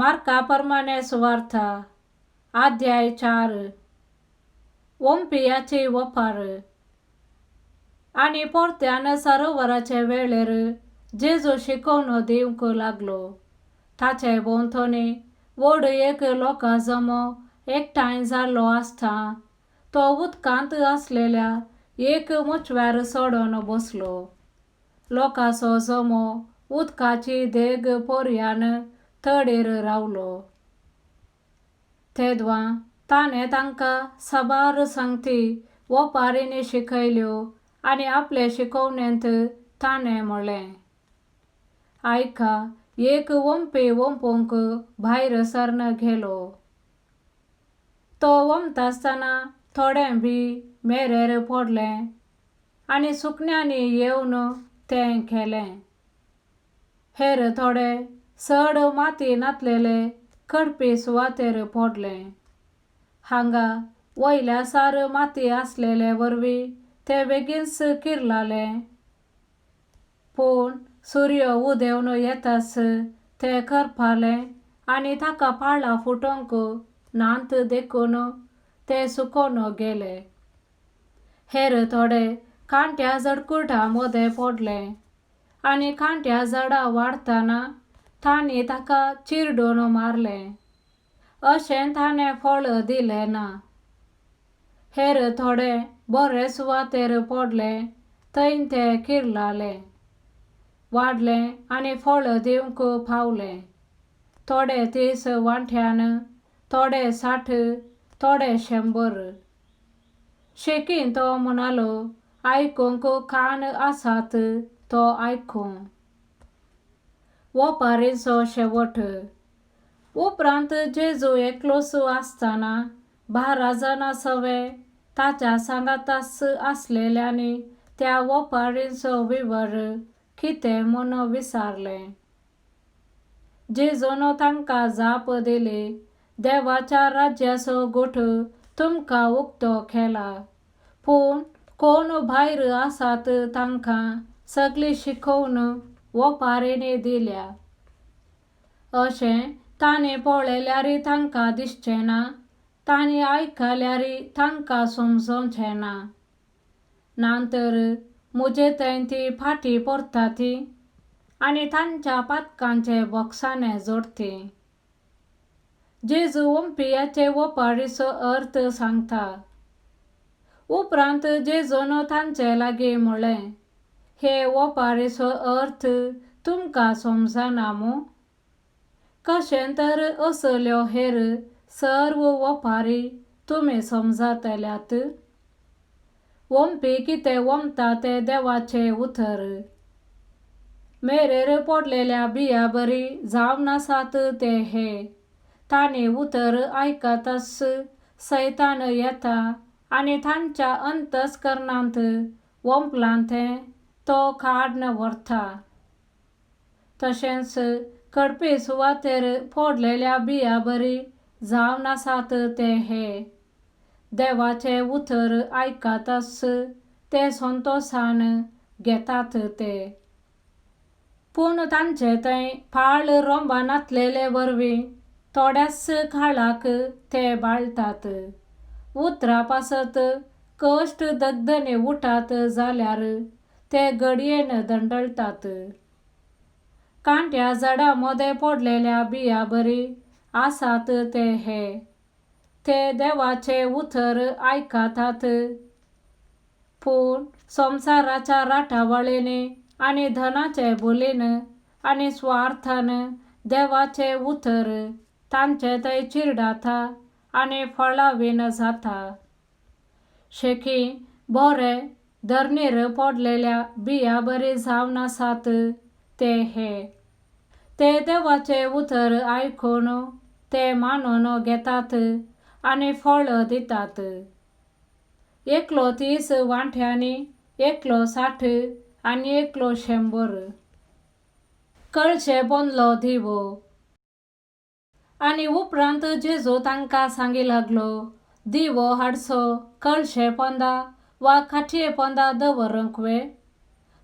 मार्काप्रमाणे सुवार्ता अध्याय 4 ओंपियाची वफार. आणि पोरत्यान सरोवराचे वेळेर जेजू शिकवण दिवंक लागलो. ताचे भोंवतणी व्हड एक लोकां जमो एकठांय जाल्लो आसता तो उदकांत आसलेल्या एक मुचव्यार सोडून बसलो. लोकांचो जमो उदकाची देग पर्यान थडीर रावलो. तेदवां ताणें तांकां साबार सांगती ओंपारींनी शिकयल्यो आनी आपले शिकवणेंत ताणें म्हणलें, आयका, एक ओंपी ओंपूंक भायर सरून गेलो. तो ओंपतासतना थोडें बी मेरेर पडलें आनी सुकण्यांनी येवन तें केलें. हेर थोडें चड माती नातलेले खडपी सुवातेर पडलें. हांगा वयल्या सार माती आसलेले वरवीं तें बेगीनच किरलालें. पूण सूर्य उदेंवन येताच तें करपालें आनी ताका पाळां फुटोवंक नांत देखून तें सुकोवन गेलें. हेर थोडें कांट्या जडकुटां मदें पडलें आनी कांट्या झाडां वाडटाना तांणी ताका चिरडून मारलें. अशें ताणें फळ दिलें ना. हेर थोडें बरे सुवातेर पडलें, थंय तें किरलालें, वाडलें आनी फळ दिवंक पावलें. थोडे 30 वांट्यान, थोडे 60, थोडे 100. शेकीन तो म्हणालो, आयकूंक कान आसात तो आयकूं. ओंपारीचो शेवट. उपरांत जेजू एकलोच आसतना 12 जाणां सवे ताच्या सांगाताच आसलेल्यांनी त्या ओंपारीचो विवर कितें म्हूण विचारलें. जेजून तांकां जाप दिली, देवाच्या राज्याचो गोठ तुमकां उक्तो केला. पूण कोण भायर आसात तांकां सगळी शिकवण ओंपारींनी दिल्या. अशें तांणी पळयल्यार तांकां दिसचें ना, तांणी आयकल्यार तांकां समजोचें ना. नांतर म्हजे थंय तीं फाटीं परतात आनी तांच्या पातकांचे बोगसाणे जोडटीं. जेजू ओंपियाचे ओंपारीचो अर्थ सांगता. उपरांत जेजून तांचे लागीं म्हणलें, हे ओंपारीचो अर्थ तुमकां समजना मूं? कशें तर असल्यो हेर सर्व ओंपारी तुमी समजतल्यात? ओंपी कितें ओंपता तें देवाचें उतर. मेरेर पडलेल्या बिया बरी जावन आसात ते हे. तांणी उतर आयकताच सैतान येता आनी तांच्या अंतस्करणांत ओंपलां तें तो काडून व्हरता. तशेंच खडपी सुवातेर पडलेल्या बिया बरी जावन आसात ते हे. देवाचें उतर आयकताच ते संतोशान घेतात ते. पूण तांचे थंय पाळ रोंबा नातलेले वरवीं थोड्याच काळाक ते बाळटात. उतरां पासत कश्ट दगदणी उठात जाल्यार ते घडयेन दंडळटात. कांट्या झाडां मदें पडलेल्या बिया बरी आसात ते हे. ते देवाचें उतर आयकतात, पूण संवसाराच्या राटावळींनी आनी धनाचे भुलीन आनी स्वार्थान देवाचें उतर तांचे थंय चिरडाता आनी फळावीन जाता. शेकी बरे धरणीर पडलेल्या बिया बरी जावन आसात ते हे. ते देवाचें उतर आयकून ते मानून घेतात आनी फळ दितात. एकलो 30 वांट्यांनी, एकलो 60 आनी एकलो 100. कळशे बांदलो दिवो. आनी उपरांत जेजू तांकां सांगी लागलो, दिवो हाडचो कळशे पोंदा वा खाटये पोंदा दवरूंक वे?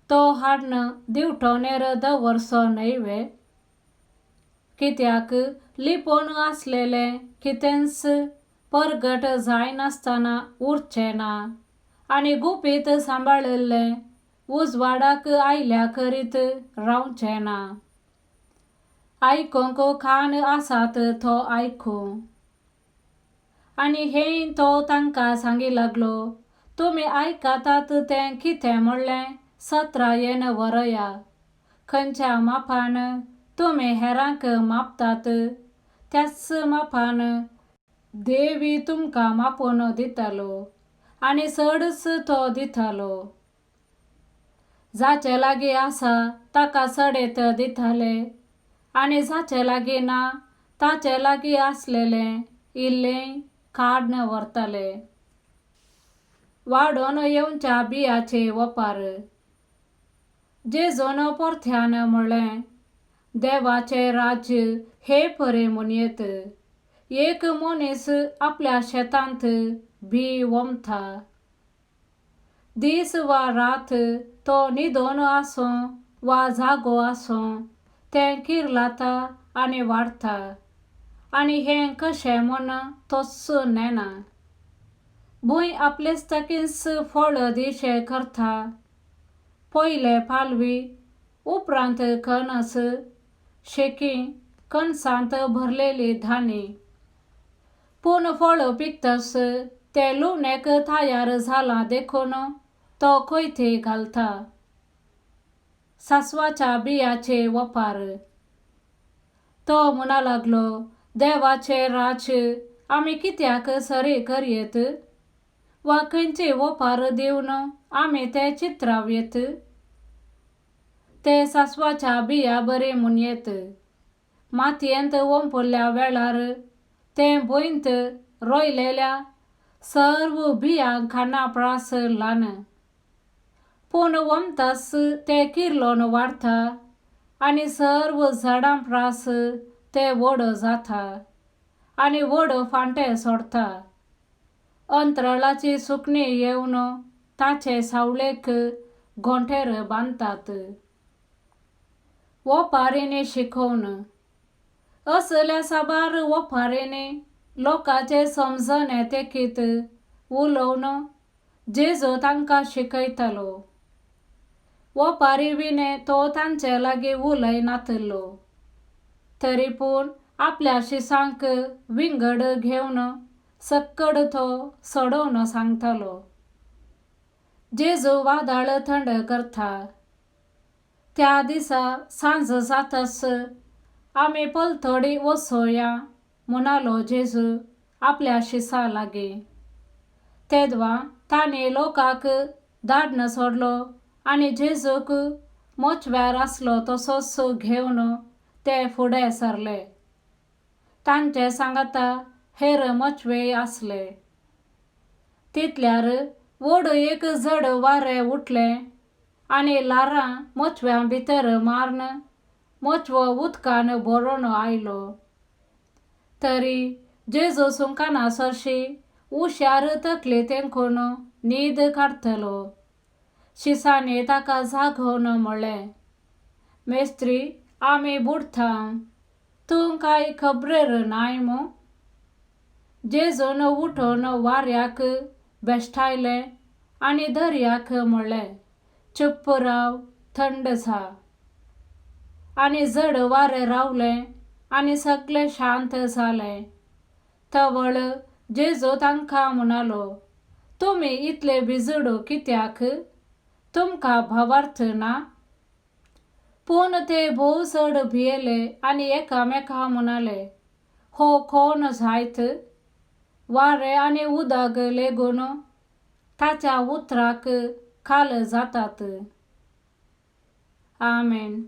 तो हाडून दिवटोणेर दवरचो न्हय वे? कित्याक लिपोन असलेले कितेंस परगट जाय नासतना उरचेना आणि गुपीत सांबाळले उजवाडाक आयल्या करीत रावचेना. आयकोंक कान आसात तो आयकूं. आणि हें तो तांकां सांगी लागलो, तुमी आयकतात तें कितें म्हणलें 17 वरया. खंयच्या मापान तुमी हेरांक मापतात त्याच मापान देवी तुमकां मापून दितलो आनी चडच तो दितलो. जाचे लागीं आसा ताका चडीत दितले आनी जाचे लागीं ना ताचे लागीं आसलेलें इल्लें काडून व्हरतले. वाडोन येवच्या बियाचे वपार. जेजून परथ्यान म्हणलें, देवाचें राज्य हे परे म्हणयेत एक मनीस आपल्या शेतांत बी वमता. दीस वा रात तो न्हिदोन आसूं वा जागो आसूं तें किर्लाता आनी वाडटा आनी हें कशें म्हूण तोच नेना. भूंय आपलेच तकींच फळ दिशे करता. पयले पालवी, उपरांत कणस, शेकी कणसांत भरलेली धान्य. पूण फळ पिकतस तें लुवणेक तयार जालां देखून तो कोयते घालता. सासवाच्या बियाचे वपार. तो म्हणा लागलो, देवाचें राज्य आमी कित्याक सरी करयेत वा खंयचे वपार दिवन आमी तें चित्रावेत. ते सासवाच्या बिया बरे म्हणयेत. मातयेंत वंपल्या वेळार तें भुंयत रोयलेल्या सर्व बियांक खानापळास ल्हान. पूण वमतास तें किर्लोन वाडटा आनी सर्व झाडांपळास तें व्हड जाता आनी व्हड फांटे सोडटा. अंतराळाची सुकणी येवन ताचे सावळेक घोंटेर बांदतात. वपारीनी शिकोवन. असल्या साबार वपारीनी लोकांचे समजणे तेकीत उलोवन जेजू तांकां शिकयतलो. वपारी विने तो तांचे लागीं उलय नातलो. तरी पूण आपल्या शिसांक विंगड घेवन सक्कड तो सडोवन सांगतलो. जेजू वादळ थंड करता. त्या दिसा सांज जातास आमी पलतडी वसोया म्हणालो जेजू आपल्या शिसां लागीं. तेदवा तांणी लोकांक धाडन सोडलो आनी जेजूक मोचव्यार आसलो तसोच घेवन ते फुडें सरले. तांचे सांगाता हेर मोचवे आसले. तितल्यार व्हड एक जड वारें उठलें आनी ल्हारां मोचव्यां भितर मारून मोचवो उदकान भरोन आयलो. तरी जेजू सुंकाना सरशी हुशार तकले तेंकून न्हीद काडतलो. शिसांनी ताका जागोवन म्हणलें, मेस्त्री आमी बुडटा, तूं कांय खबरेर नाय मू? जेजून उठोन वाऱ्याक बेश्टायलें आनी दर्याक म्हणलें, चुप्प राव, थंड जा. आनी जड वारें रावलें आनी सगळें शांत जालें. तवळ जेजू तांकां म्हणालो, तुमी इतले भिजूड कित्याक? तुमकां भावार्थ ना? पूण ते भोव चड भियेले आनी एकामेकां म्हणाले, हो कोण जायत? वारें आनी उदक लेगून ताच्या उतराक खाल जातात. आमेन.